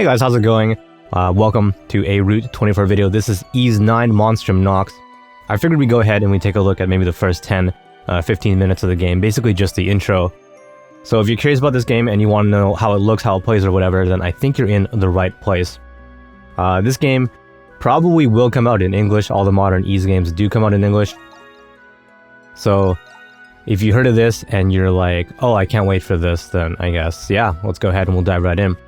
Hey guys, how's it going? Welcome to a Route 24 video. This is Ys 9 Monstrum Nox. I figured we'd go ahead and we take a look at maybe the first 10, 15 minutes of the game, basically just the intro. So if you're curious about this game and you want to know how it looks, how it plays or whatever, then I think you're in the right place. This game probably will come out in English. All the modern Ys games do come out in English. So if you heard of this and you're like, oh, I can't wait for this, then I guess, yeah, let's go ahead and we'll dive right in.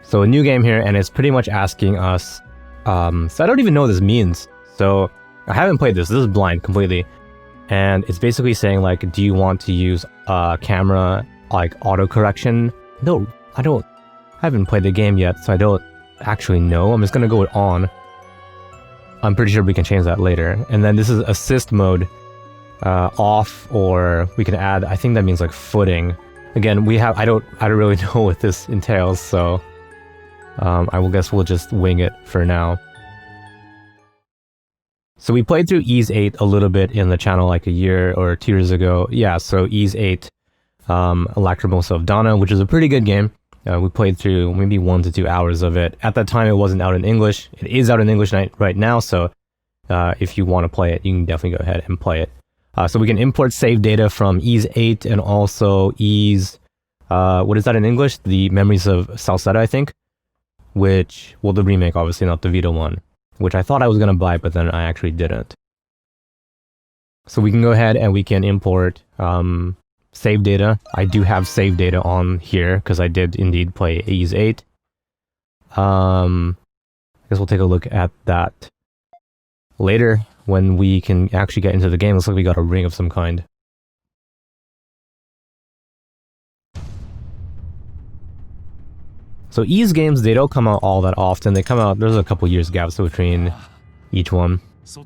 So a new game here, and it's pretty much asking us, so I don't even know what this means. So I haven't played this is blind completely. And it's basically saying like, do you want to use camera like auto correction? No, I haven't played the game yet, so I don't actually know. I'm just gonna go with on. I'm pretty sure we can change that later. And then this is assist mode, off, or we can add, I think that means like footing. Again, I don't really know what this entails, so I will guess we'll just wing it for now. So we played through Ys 8 a little bit in the channel like a year or 2 years ago. Yeah, so Ys 8, Lacrimosa of Dana, which is a pretty good game. We played through maybe 1 to 2 hours of it. At that time, it wasn't out in English. It is out in English right now, so if you want to play it, you can definitely go ahead and play it. So we can import save data from Ys 8 and also Ys, what is that in English? The Memories of Salsetta, I think. Which, well, the remake, obviously, not the Vita one, which I thought I was going to buy, but then I actually didn't. So we can go ahead and we can import save data. I do have save data on here, because I did indeed play Ys 8. I guess we'll take a look at that later, when we can actually get into the game. Looks like we got a ring of some kind. So Ys games, they don't come out all that often. They come out, there's a couple years gaps between each one. So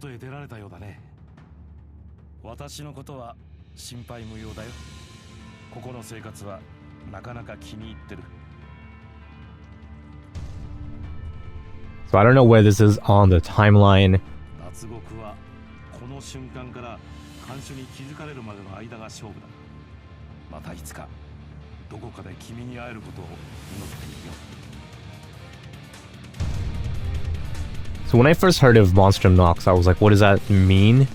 I don't know where this is on the timeline. So when I first heard of Monstrum Nox, I was like, what does that mean?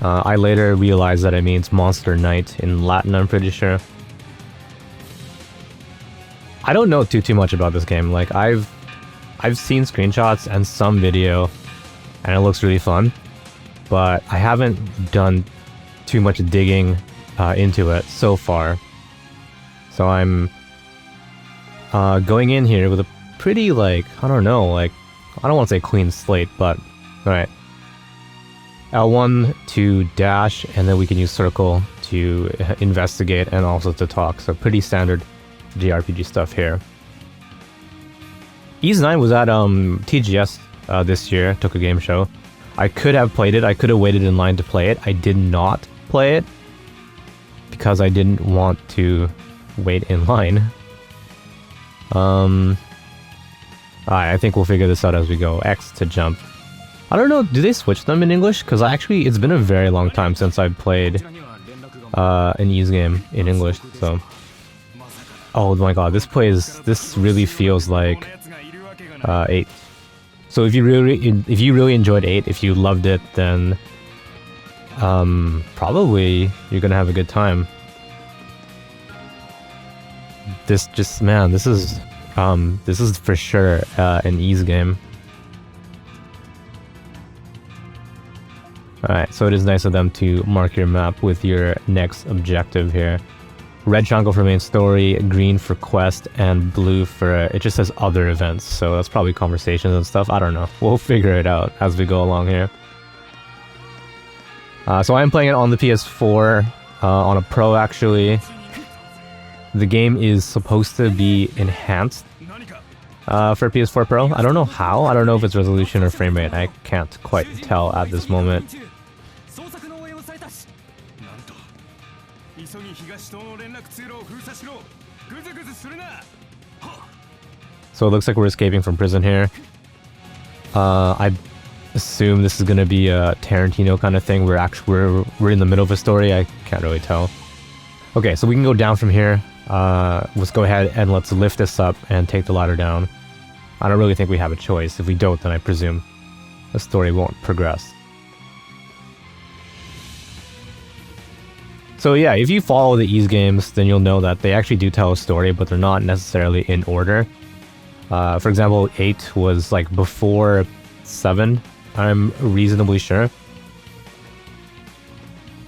I later realized that it means Monster Night in Latin, I'm pretty sure. I don't know too much about this game. Like, I've seen screenshots and some video, and it looks really fun, but I haven't done too much digging into it so far. So I'm going in here with a pretty, like, I don't know, like, I don't want to say clean slate, but alright. L1 to dash, and then we can use circle to investigate and also to talk. So pretty standard JRPG stuff here. Ys 9 was at TGS this year, Tokyo Game Show. I could have played it, I could have waited in line to play it. I did not play it because I didn't want to wait in line. I think we'll figure this out as we go. X to jump. I don't know, do they switch them in English? Because actually, it's been a very long time since I've played an Ys game in English, so... Oh my god, this really feels like 8. So if you really enjoyed 8, if you loved it, then probably you're gonna have a good time. This is for sure an Ys game. Alright, so it is nice of them to mark your map with your next objective here. Red triangle for main story, green for quest, and blue for, it just says other events, so that's probably conversations and stuff. I don't know. We'll figure it out as we go along here. So I'm playing it on the PS4, on a Pro actually. The game is supposed to be enhanced for PS4 Pro. I don't know how. I don't know if it's resolution or frame rate. I can't quite tell at this moment. So it looks like we're escaping from prison here. I assume this is going to be a Tarantino kind of thing. We're in the middle of a story. I can't really tell. Okay, so we can go down from here. Let's go ahead and let's lift this up and take the ladder down. I don't really think we have a choice. If we don't, then I presume the story won't progress. So yeah, if you follow the Ys games, then you'll know that they actually do tell a story, but they're not necessarily in order. For example, 8 was like before 7, I'm reasonably sure.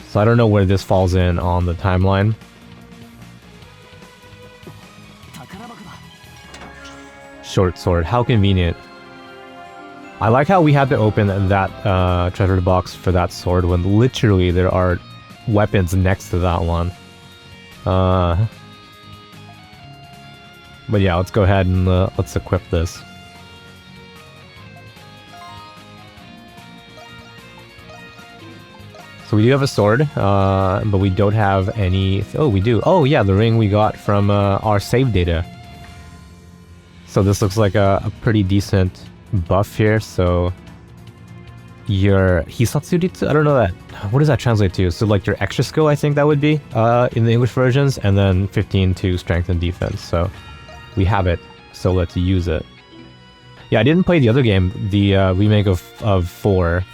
So I don't know where this falls in on the timeline. Short sword, how convenient. I like how we had to open that treasure box for that sword when literally there are weapons next to that one. But yeah, let's go ahead and let's equip this. So we do have a sword, but we don't have any... Oh, we do. Oh yeah, the ring we got from our save data. So this looks like a pretty decent buff here, so... Your Hisatsuritsu? I don't know that. What does that translate to? So like your extra skill, I think that would be in the English versions, and then 15 to strength and defense. So we have it, so let's use it. Yeah, I didn't play the other game, the remake of 4.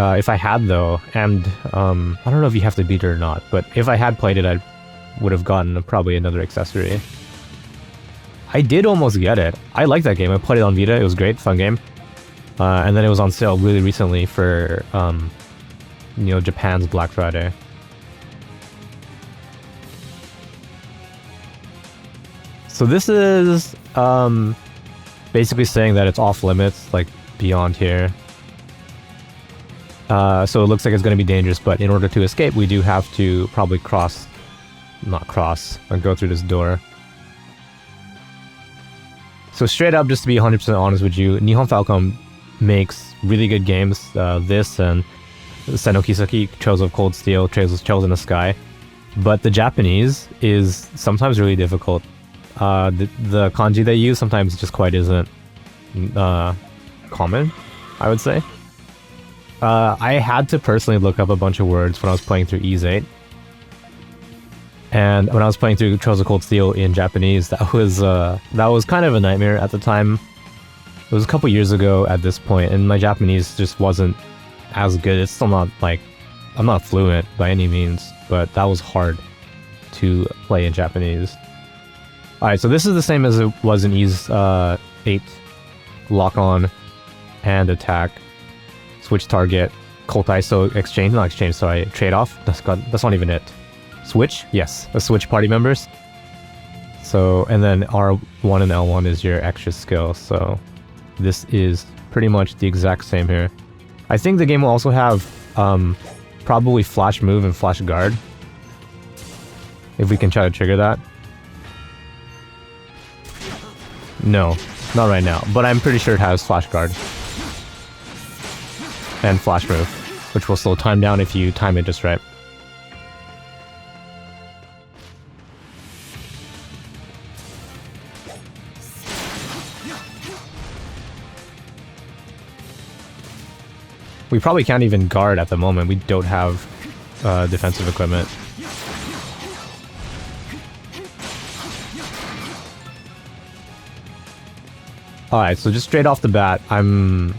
If I had though, and I don't know if you have to beat it or not, but if I had played it, I would have gotten probably another accessory. I did almost get it. I like that game. I played it on Vita. It was great, fun game. And then it was on sale really recently for, you know, Japan's Black Friday. So this is basically saying that it's off limits, like beyond here. So it looks like it's going to be dangerous, but in order to escape, we do have to probably and go through this door. So straight up, just to be 100% honest with you, Nihon Falcom makes really good games. This and Senokisaki, Trails of Cold Steel, Trails in the Sky. But the Japanese is sometimes really difficult. The kanji they use sometimes just quite isn't common, I would say. I had to personally look up a bunch of words when I was playing through Ys 8. And when I was playing through Trails of Cold Steel in Japanese, that was kind of a nightmare at the time. It was a couple years ago at this point, and my Japanese just wasn't as good. It's still not like... I'm not fluent by any means, but that was hard to play in Japanese. Alright, so this is the same as it was in Ys 8. Lock on and attack. Switch target. Kotai, so exchange, not exchange, sorry, trade off. That's not even it. Switch? Yes, switch party members. So, and then R1 and L1 is your extra skill, so this is pretty much the exact same here. I think the game will also have probably flash move and flash guard. If we can try to trigger that. No, not right now, but I'm pretty sure it has flash guard. And flash move, which will slow time down if you time it just right. We probably can't even guard at the moment. We don't have defensive equipment. Alright, so just straight off the bat, I'm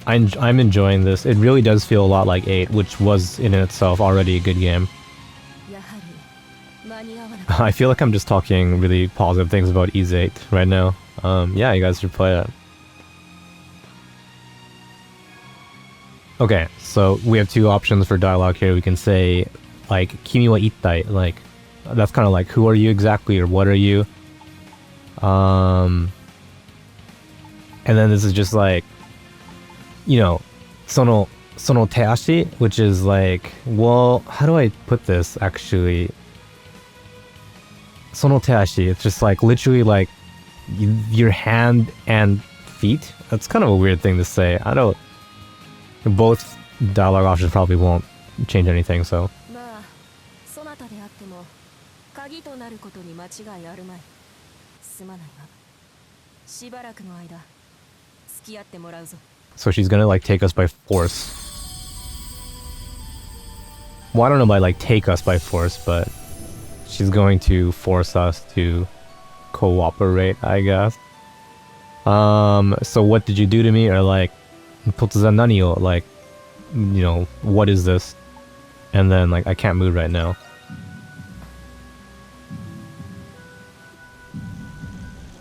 enjoying this. It really does feel a lot like 8, which was in itself already a good game. I feel like I'm just talking really positive things about Ys 8 right now. Yeah, you guys should play it. Okay, so we have two options for dialogue here. We can say, like, Kimi wa ittai, like, that's kind of like, who are you exactly, or what are you? And then this is just like, you know, sono teashi, which is like, well, how do I put this, actually? Sono teashi, it's just like, literally like, your hand and feet? That's kind of a weird thing to say. I don't... Both dialogue options probably won't change anything, so... So she's gonna, like, take us by force. Well, I don't know by, like, take us by force, but... She's going to force us to cooperate, I guess. So what did you do to me? Or like, 突然何を, like, you know, what is this? And then like, I can't move right now.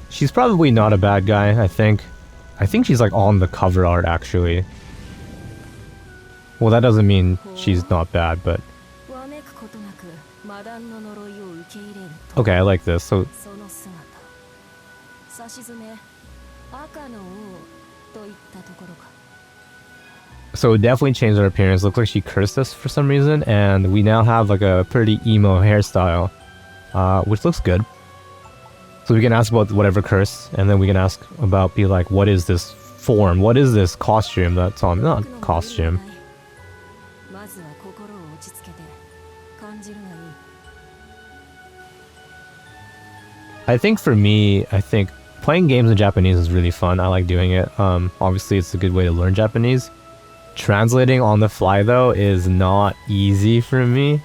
She's probably not a bad guy, I think. I think she's like on the cover art actually. Well, that doesn't mean she's not bad, but... Okay, I like this. So it definitely changed her appearance. Looks like she cursed us for some reason, and we now have like a pretty emo hairstyle, which looks good. So we can ask about whatever curse, and then we can ask about, be like, what is this form? What is this costume that's on? Not costume. I think for me, playing games in Japanese is really fun. I like doing it. Obviously, it's a good way to learn Japanese. Translating on the fly, though, is not easy for me.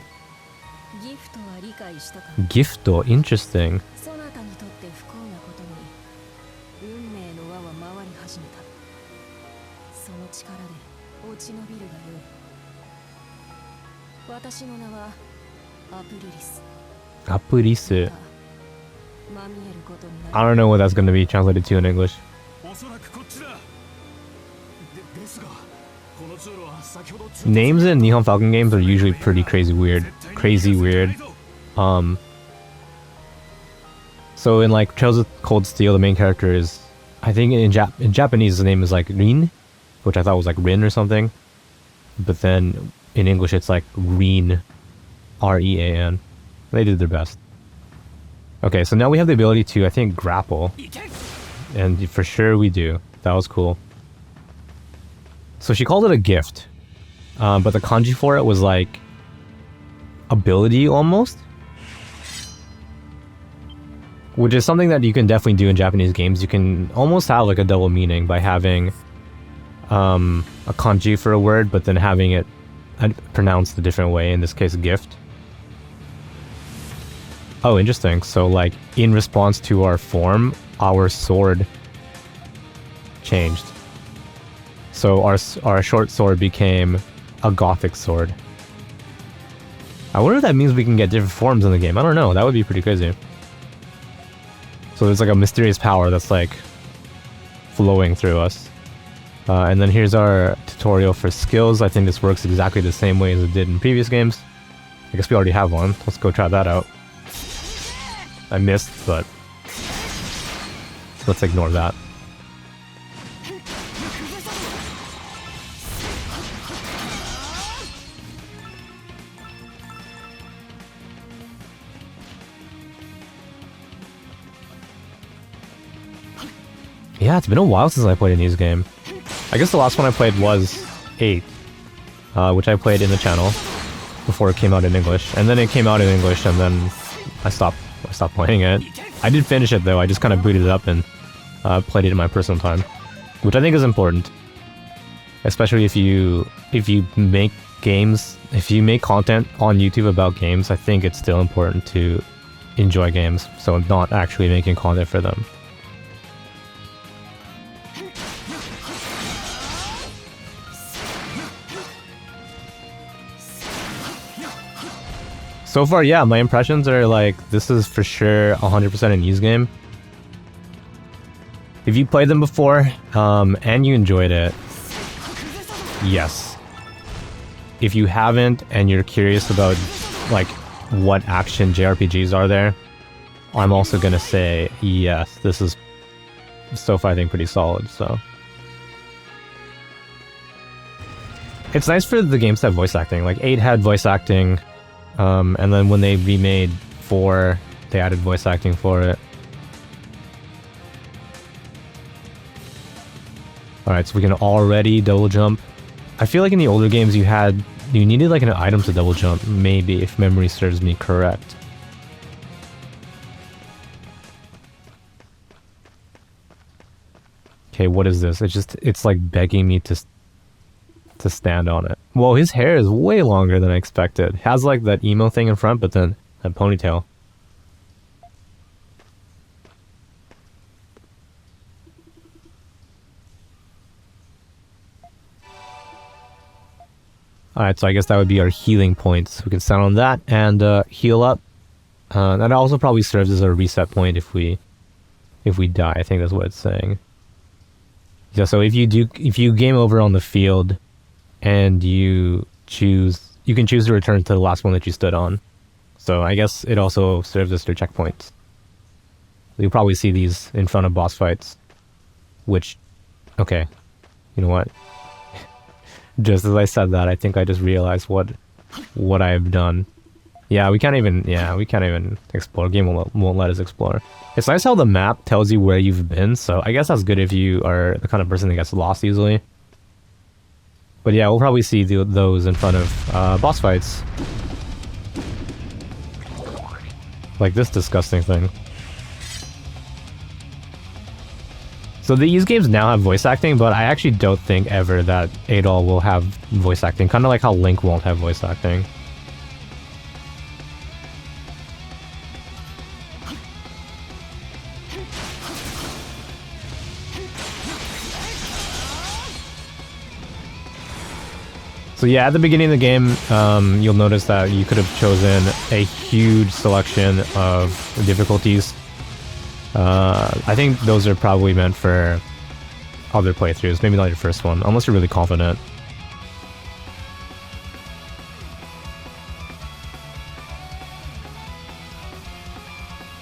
Gifto, interesting. Apurisu. I don't know what that's going to be translated to in English. Names in Nihon Falcom games are usually pretty crazy weird. So in like Trails of Cold Steel, the main character is, I think in Japanese his name is like Rin, which I thought was like Rin or something. But then in English it's like Reen, R-E-A-N. They did their best. Okay, so now we have the ability to, I think, grapple. And for sure we do. That was cool. So she called it a gift. But the kanji for it was like ability almost. Which is something that you can definitely do in Japanese games. You can almost have like a double meaning by having a kanji for a word, but then having it pronounced a different way, in this case gift. Oh, interesting. So like in response to our form, our sword changed. So our short sword became a gothic sword. I wonder if that means we can get different forms in the game. I don't know. That would be pretty crazy. So there's like a mysterious power that's like flowing through us. And then here's our tutorial for skills. I think this works exactly the same way as it did in previous games. I guess we already have one. Let's go try that out. I missed, but let's ignore that. Yeah, it's been a while since I played a Nihon's game. I guess the last one I played was 8, which I played in the channel before it came out in English. And then it came out in English, and then I stopped playing it. I did finish it though. I just kind of booted it up and played it in my personal time, which I think is important, especially if you make games, if you make content on YouTube about games. I think it's still important to enjoy games, so not actually making content for them. So far, yeah, my impressions are like, this is for sure 100% a Nihon's game. If you played them before, and you enjoyed it, yes. If you haven't, and you're curious about, like, what action JRPGs are there, I'm also gonna say, yes, this is so far I think pretty solid, so. It's nice for the games to have voice acting. Like, 8 had voice acting, and then when they remade 4, they added voice acting for it. Alright, so we can already double jump. I feel like in the older games you needed like an item to double jump, maybe, if memory serves me correct. Okay, what is this? It's like begging me to stand on it. Whoa, his hair is way longer than I expected. Has like that emo thing in front, but then a ponytail. Alright, so I guess that would be our healing points. We can stand on that and heal up. That also probably serves as a reset point if we die. I think that's what it's saying. Yeah, so if you game over on the field and you can choose to return to the last one that you stood on. So I guess it also serves as their checkpoints. You'll probably see these in front of boss fights, which, okay, you know what? Just as I said that, I think I just realized what I have done. Yeah, we can't even explore. Game won't let us explore. It's nice how the map tells you where you've been, so I guess that's good if you are the kind of person that gets lost easily. But yeah, we'll probably see those in front of boss fights. Like this disgusting thing. So these games now have voice acting, but I actually don't think ever that Adol will have voice acting. Kind of like how Link won't have voice acting. So yeah, at the beginning of the game, you'll notice that you could have chosen a huge selection of difficulties. I think those are probably meant for other playthroughs, maybe not your first one, unless you're really confident.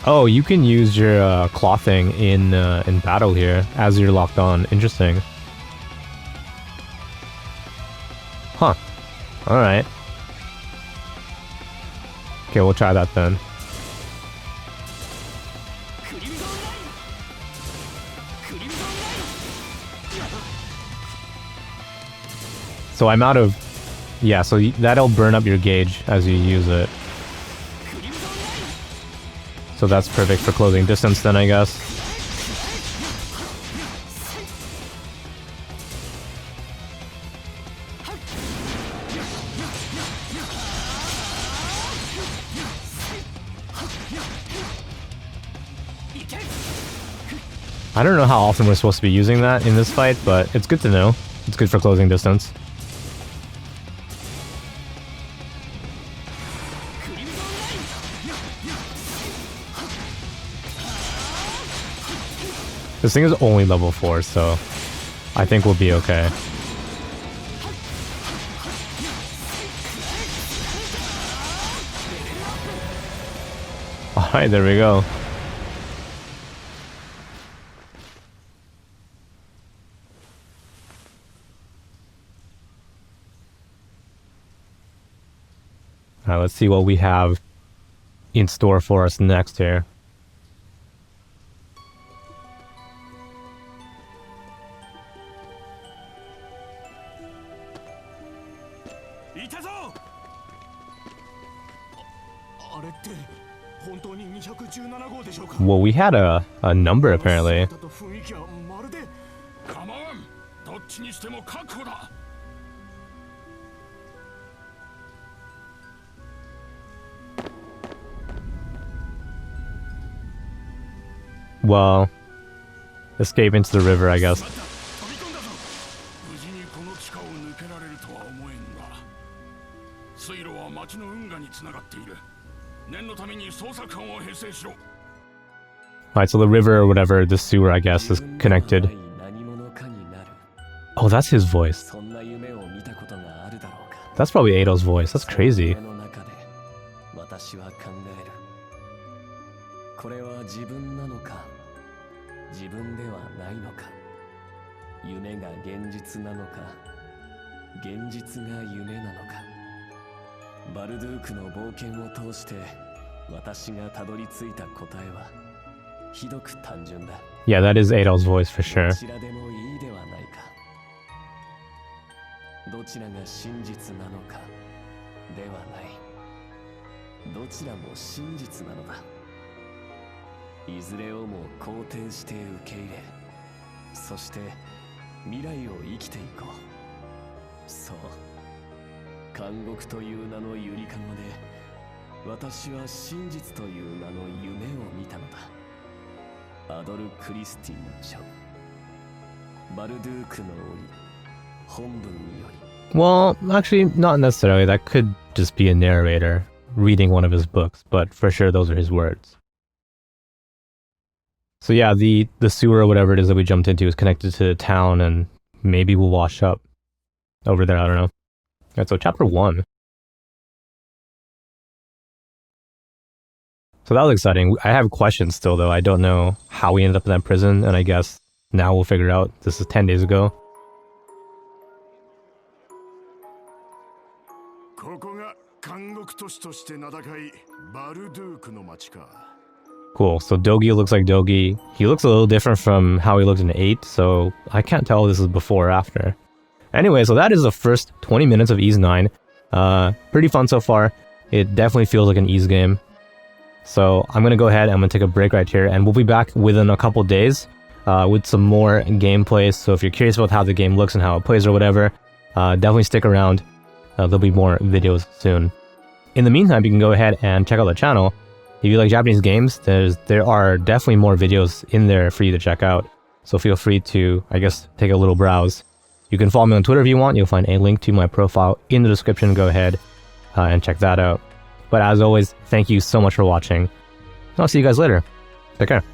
Oh, you can use your clothing in battle here as you're locked on. Interesting. Huh. Alright. Okay, we'll try that then. So I'm out of... Yeah, so that'll burn up your gauge as you use it. So that's perfect for closing distance then, I guess. I don't know how often we're supposed to be using that in this fight, but it's good to know. It's good for closing distance. This thing is only level 4, so I think we'll be okay. Alright, there we go. Alright, let's see what we have in store for us next here. Well, we had a number apparently. Well, escape into the river, I guess. Alright, so the river or whatever, the sewer, I guess, is connected. Oh, that's his voice. That's probably Adol's voice. That's crazy. Yeah, that is Adol's voice for sure. Well, actually, not necessarily. That could just be a narrator reading one of his books, but for sure those are his words. So yeah, the sewer or whatever it is that we jumped into is connected to the town, and maybe we'll wash up over there, I don't know. Alright, so chapter 1. So that was exciting. I have questions still, though. I don't know how we ended up in that prison, and I guess now we'll figure it out. This is 10 days ago. Cool, so Dogi looks like Dogi. He looks a little different from how he looked in 8, so I can't tell if this is before or after. Anyway, so that is the first 20 minutes of Ys 9. Pretty fun so far. It definitely feels like an Ys game. So I'm going to go ahead and I'm going to take a break right here, and we'll be back within a couple days with some more gameplays. So if you're curious about how the game looks and how it plays or whatever, definitely stick around. There'll be more videos soon. In the meantime, you can go ahead and check out the channel. If you like Japanese games, there are definitely more videos in there for you to check out. So feel free to, I guess, take a little browse. You can follow me on Twitter if you want. You'll find a link to my profile in the description. Go ahead and check that out. But as always, thank you so much for watching. I'll see you guys later. Take care.